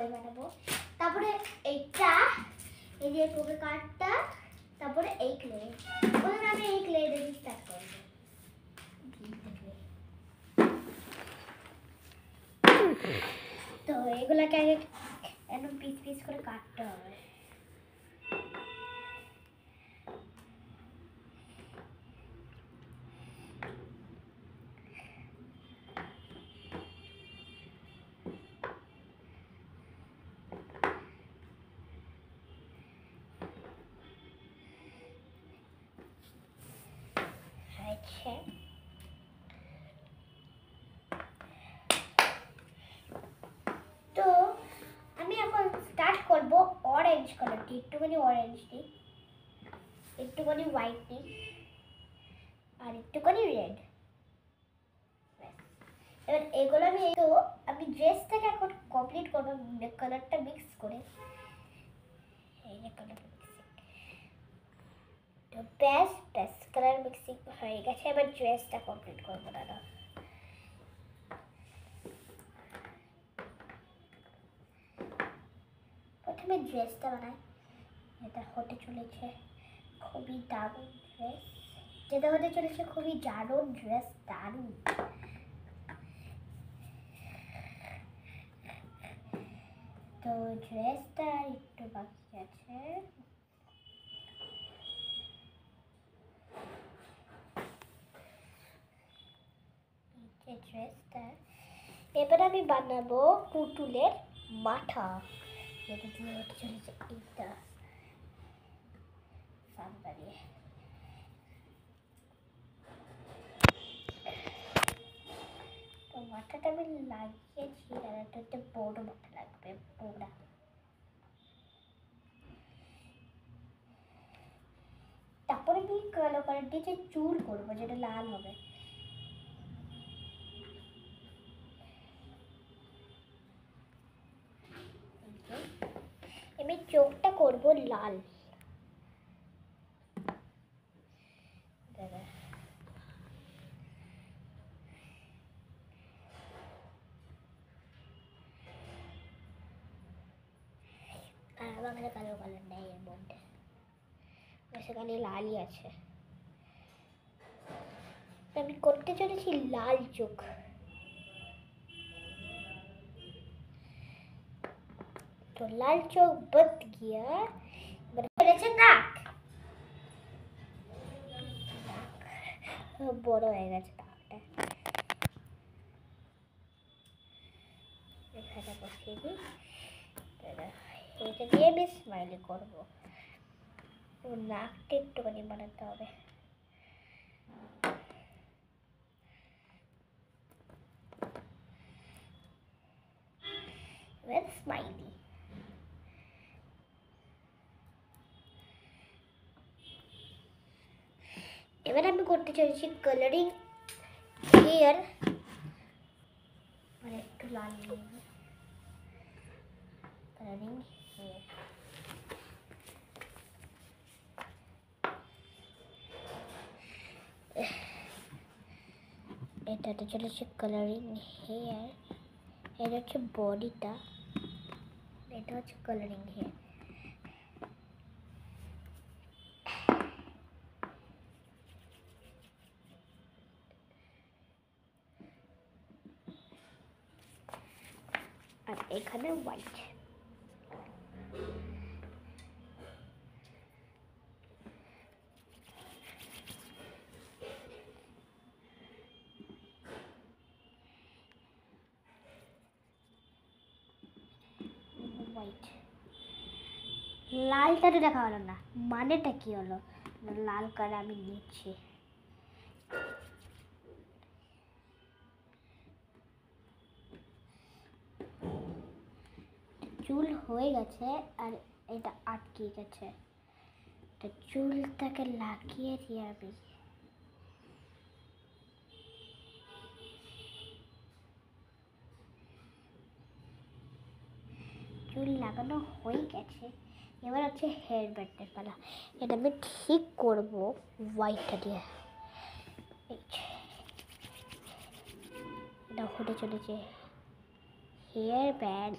পরে বানাবো। তারপরে এইটা এই যে কোকে কার্ডটা, তারপরে এই ক্লে। প্রথমে আমি এই ক্লে দিয়ে স্টার্ট করব। তো এগুলাকে আগে একদম পিস পিস করে কাটতে হবে। তো আমি এখন স্টার্ট করব অরেঞ্জ কালার দিয়ে, একটুখানি অরেঞ্জ দিই, একটুখানি হোয়াইট দিই, আর একটুখানি রেড। এবার এগুলো আমি ড্রেসটাকে এখন কমপ্লিট করবো কালারটা মিক্স করে। এই যে কালার মিক্সিং, তো ব্যাস কালার মিক্সিং হয়ে গেছে। এবার ড্রেসটা কমপ্লিট করবো দাদা। প্রথমে ড্রেসটা বানাই। এটা হতে চলেছে খুবই দারুণ ড্রেস, দারুণ। তো ড্রেসটা একটু বাকি আছে। ড্রেসটা এবার আমি বানাবো পুতুলের মাথা, যেটা দিয়ে হতে চলেছে এইটা সামনে। তো মাথাটা আমি লাগিয়েছি, আর একটা বড় মাথা লাগবে, পোড়া। তারপরে আমি কালো কালার দিয়ে চুল করবো, যেটা লাল হবে। আমি চোখটা করবো লাল। আর আমার কাছে কালো কালার নেই এর মধ্যে, সেখানে লালই আছে। আমি করতে চলেছি লাল চোখ। তো লাল চোখ বদ গিয়া, চলেছে নাক। বড় হয়ে গেছে নাকটা। এখানে বসিয়ে দিই। এটা দিয়ে আমি স্মাইলি করবো। নাকটা একটুখানি বানাতে হবে। স্মাইলি। এবার আমি করতে চলেছি কালারিং হেয়ার। আর একটু লাল কালারিং হেয়ার। এটাতে চলেছে কালারিং হেয়ার। এটা হচ্ছে বডিটা, এটা হচ্ছে কালারিং হেয়ার। আর এখানে হোয়াইট। লালটা তো দেখা হলো না, মানেটা কি হলো? লাল কালার আমি নিচ্ছি। চুল হয়ে গেছে, আর এটা আটকে গেছে। তো চুলটাকে লাগিয়ে দিয়ে আমি চুল লাগানো হয়ে গেছে। এবার হচ্ছে হেয়ার ব্যান্ডের পালা। এটা আমি ঠিক করবো হোয়াইটটা দিয়ে। এটা হতে চলেছে হেয়ার ব্যান্ড।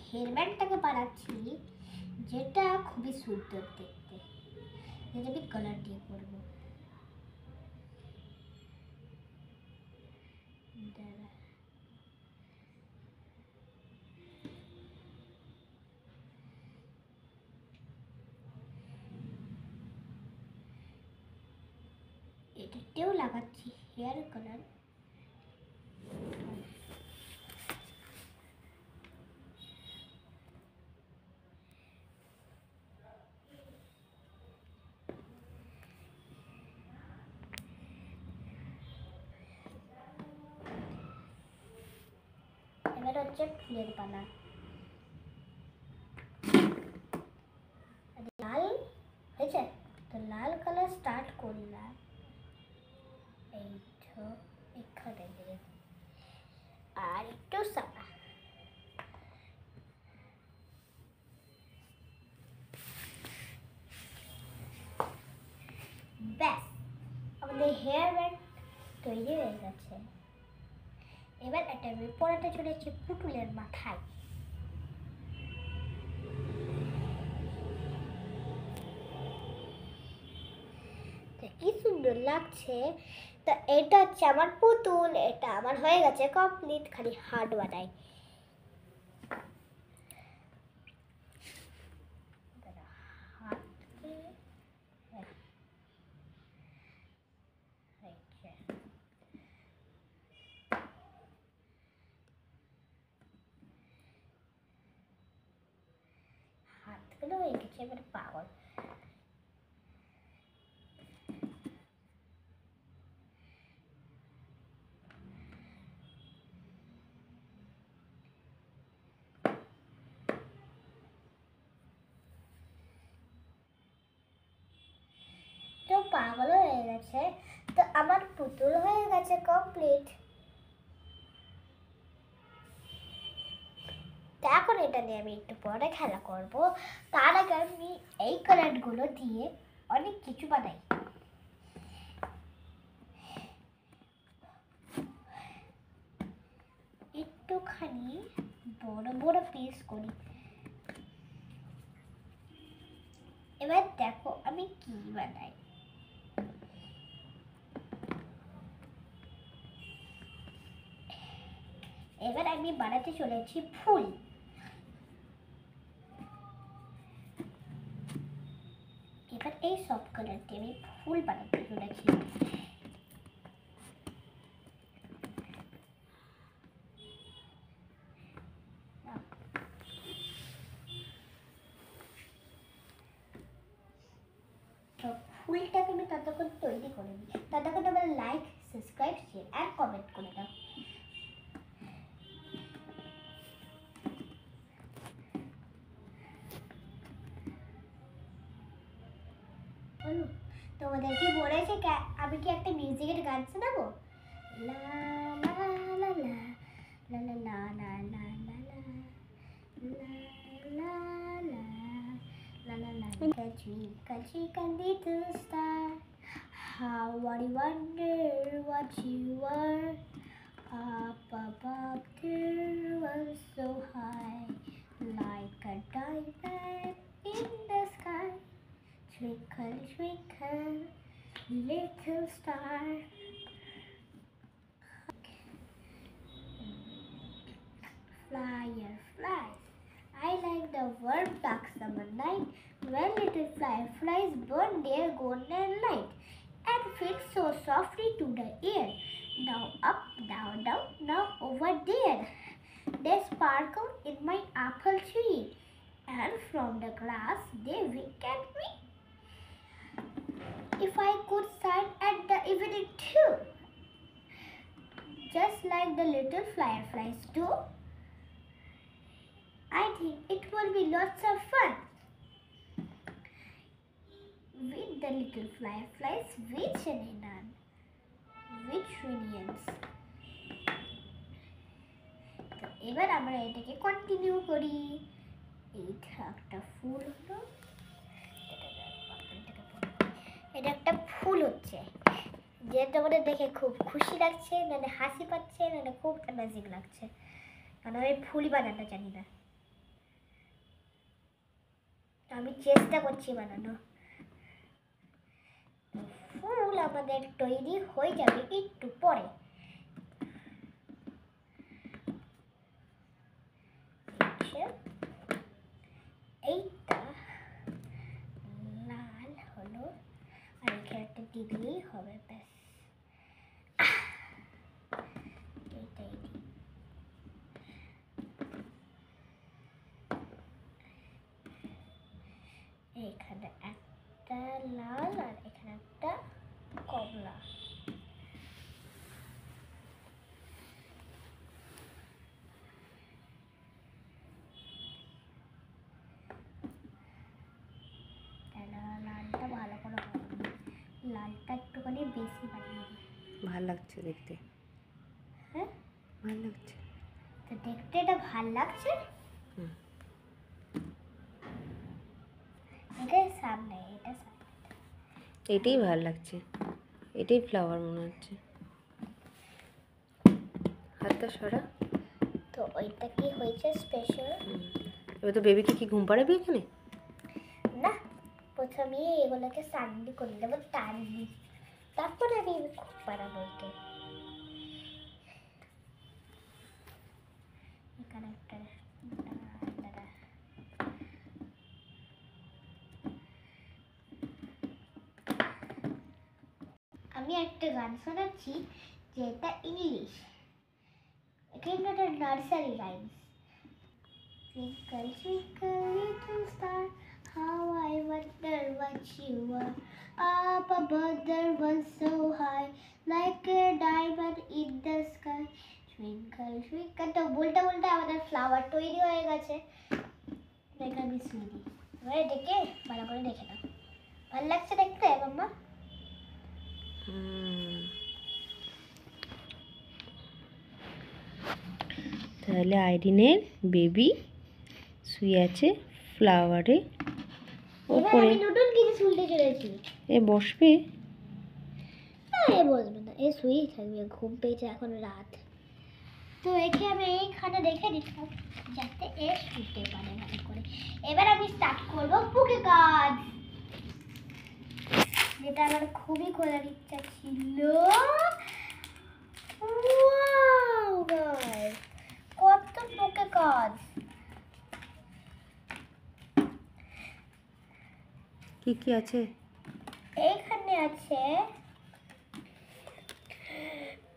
হেয়ার ব্যান্ডটাকে বানাচ্ছি, যেটা খুবই সুন্দর দেখতে, যেটা আমি কালার দিয়ে করবো। এটাতেও লাগাচ্ছি হেয়ার কালার। এবার হচ্ছে ফুলের পালা। লাল হয়েছে তো লাল কালার স্টার্ট করলাম, এই তো এখানে দিয়ে আর একটু সাদা। ব্যাস, আমাদের হেয়ার ব্যান্ড তৈরি হয়ে গেছে। এবার এটা আমি পরাতে চলেছি পুতুলের মাথায়। কি সুন্দর লাগছে। তো এটা হচ্ছে আমার পুতুল, এটা আমার হয়ে গেছে কমপ্লিট, খালি হার্ট বানাই। হাতগুলো হয়ে গেছে, এবার পাগল। তো পাগল হয়ে গেছে, তো আমার পুতুল হয়ে গেছে কমপ্লিট। তো এখন এটা নিয়ে আমি একটু পরে খেলা করব। তার আগে আমি এই কালারগুলো দিয়ে অনেক কিছু বানাই। একটুখানি বড় বড় পিস করি। এবার দেখো আমি কি বানাই। এবার আমি বানাতে চলেছি ফুল। এবার এই সব কালার দিয়ে আমি ফুল বানাতে চলেছি। ফুলটাকে আমি ততক্ষণ তৈরি করে নিই, ততক্ষণ আমার লাইক, সাবস্ক্রাইব, শেয়ার আর কমেন্ট করে দাও। তোমাদের কি বলেছে আমি কি একটা মিউজিকের গান শোনাবো? লা লা লা লা লা লা লা লা লা লা লা লা লা লা লা. Twinkle, twinkle, little star, how I wonder what you are. Up above the world so high, like a diamond in the sky. Twinkle, twinkle, little star. Flyer flies. I like the warm dark summer night when little fireflies burn their golden light and flit so softly to the air. Now up, now down, now over there. They sparkle in my apple tree, and from the glass they wink at me. If I could shine at the evening too, just like the little fireflies do, I think it will be lots of fun with the little fireflies which none, which reunions. তো এবার আমরা এটাকে continue করি। এইটা একটা ফুল হলো, এটা একটা ফুল হচ্ছে, যেটা আমাদের দেখে খুব খুশি লাগছে, নাহলে হাসি পাচ্ছে, নাহলে খুব অ্যামেজিং লাগছে, কারণ আমি ফুল বানাতে জানি না। আমি চেষ্টা করছি বানানো। ফুল আমাদের তৈরি হয়ে যাবে একটু পরে। এইটা লাল হলো আর এখানে একটা দিলেই হবে, ব্যাস। এইটাই এখানে একটা লাল আর এখানে একটা কমলা। লালটা ভালো করে হবে, লালটা একটুখানি বেশি বানিয়ে দিই। ভাল লাগছে দেখতে। হ্যাঁ ভাল লাগছে তো দেখতে, এটা ভাল লাগছে। এটা সামনে, এটা সামনে, এটাই ভাল লাগছে, এটাই ফ্লাওয়ার মনে হচ্ছে। হাতটা সরা। তো ওইটা কি হয়েছে স্পেশাল? এবার তো বেবিকে কি ঘুম পাড়াবি এখানে? না, প্রথমে এগুলোকে সান্ডি করে দেবো, তারপরে আমি খুব পারাবো। এখানে একটা দাঁড়া, আমি একটা গান শোনাচ্ছি যেটা ইংলিশ, এখানে একটা nursery rhymes. Twinkle, twinkle, little star, how I wonder what you are. Up above there was so high, like a diamond in the sky. Twinkle, twinkle, তো বলতে বলতে আমাদের ফ্লাওয়ার তৈরি হয়ে গেছে। দেখে আমি শুয়ে দিই, এবারে দেখে ভালো করে দেখে নাও। ভালো লাগছে দেখতে মাম্মা? তাহলে আইরিনের বেবি শুয়ে আছে ফ্লাওয়ারে ওপরে। আমি নতুন কিছু শুনতে চলেছি। এ বসবে? না, এ বসবে না, এ শুয়েই থাকবে, ঘুম পেয়েছে, এখন রাত। তো একে আমি এইখানে রেখে দিতাম যাতে এ শুতে পারে ভালো করে। এবার আমি স্টার্ট করবো বুকে কাজ, যেটা আমার খুবই খোলার ইচ্ছা ছিল। Wow, guys, কত বুকে কাজ! কি কি আছে? এইখানে আছে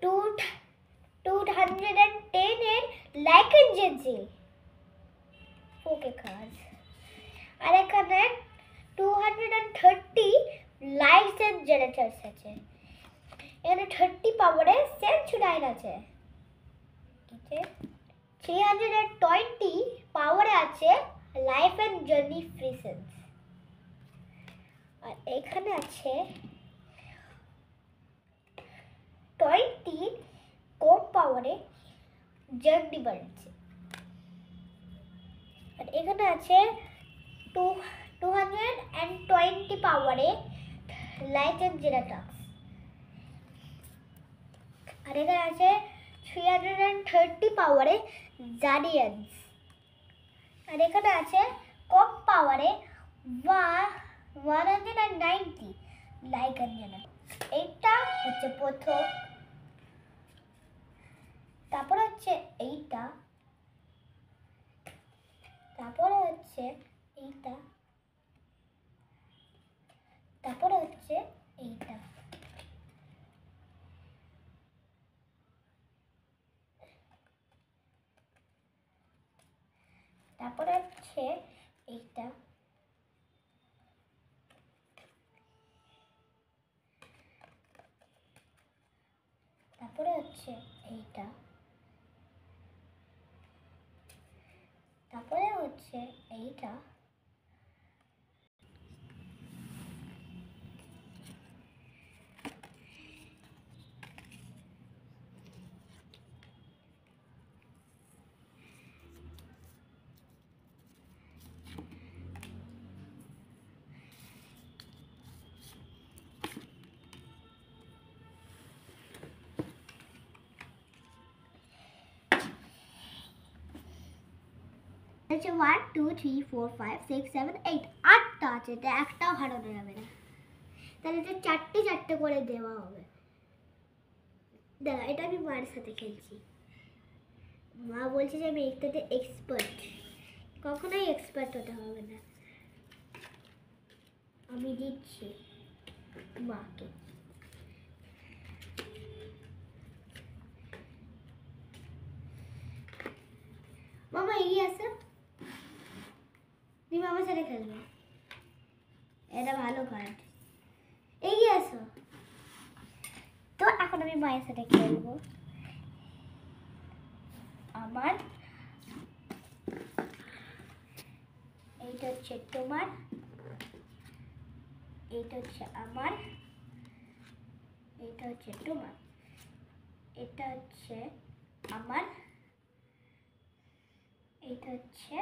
210 এর লাইকেন জেন্সি ওকে কাজ, আর এখানে 230 লাইটস এন্ড জেনারেটরস আছে। এখানে 30 পাওয়ারে সেঞ্চুরাইন আছে। 320 পাওয়ারে আছে লাইফ এন্ড জার্নি ফ্রিসেন্স। আর এখানে আছে 20 কোর পাওয়ারে জার্নি বার্ডস। আর এখানে আছে 220 পাওয়ারে লাইট এন্ড জেনারেটরস। আর এখানে আছে 330 পাওয়ারে জারিয়ান্স। আর এখানে আছে কম পাওয়ারে 190 লাইকেন জেনারেটর। এইটা হচ্ছে প্রথম, তারপরে হচ্ছে এইটা, তারপরে হচ্ছে এইটা, তারপরে হচ্ছে এইটা। তারপরে হচ্ছে এইটা, তারপরে হচ্ছে এইটা, তারপরে হচ্ছে এইটা, হচ্ছে 1 2 3 4 5 6 7 8 আটটা আছে, এটা একটাও হারানো যাবে না। তাহলে এটা চারটে চারটে করে দেওয়া হবে। দাঁড়া, এটা আমি মায়ের সাথে খেলছি। মা বলছে যে আমি একটাতে এক্সপার্ট, কখনোই এক্সপার্ট হতে হবে না। আমি দিচ্ছি মাকে। মামা এগিয়ে আসো, তুমি আমার সাথে খেলবে, এটা ভালো কার্ড, এগিয়ে আসো। তো এখন আমি মায়ের সাথে খেলবো। আমার এইটা হচ্ছে তোমার, এইটা হচ্ছে আমার, এইটা হচ্ছে তোমার, এটা হচ্ছে আমার, এইটা হচ্ছে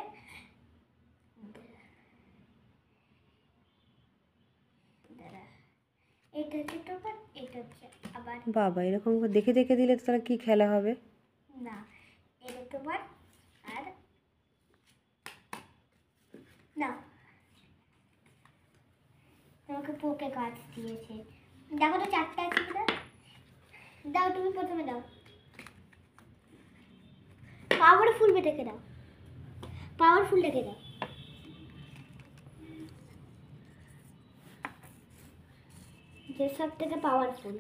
এটা হচ্ছে তোমার, এটা হচ্ছে আবার। বাবা, এরকম করে দেখে দেখে দিলে তো তাহলে কি খেলা হবে? না, এটা তোমার আর না, তোমাকে পোকে কাজ দিয়েছে। দেখো তো চারটে আছে কিনা, দাও তুমি প্রথমে দাও, পাওয়ারফুল বেটাকে দাও, পাওয়ারফুলটাকে দাও। যে সব থেকে পাওয়ারফুল,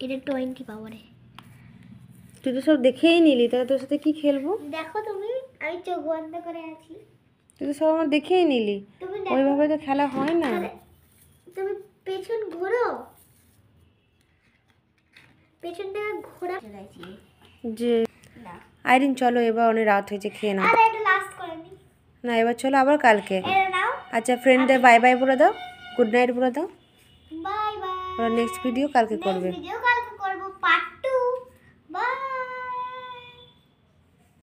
এটা 20 পাওয়ারে। তুই তো সব দেখেই নিলি, তাহলে তোর সাথে কি খেলবো? দেখো তুমি, আমি চোখ বন্ধ করে আছি, তুই তো সব আমার দেখেই নিলি, তুমি দেখো। ওইভাবে তো খেলা হয় না। তাহলে তুমি পেছন ঘোরো, পেছনটা ঘোরা চালাইছি যে না। আইরিন, চলো এবার অনেক রাত হয়েছে, খেয়ে নাও। আরে এটা লাস্ট করে নি, না, এবার চলো আবার কালকে। এটা নাও। আচ্ছা, ফ্রেন্ডদের বাই বাই বলে দাও, গুড নাইট বলে দাও। Bye bye. ওরা নেক্সট ভিডিও কালকে করবে। Next video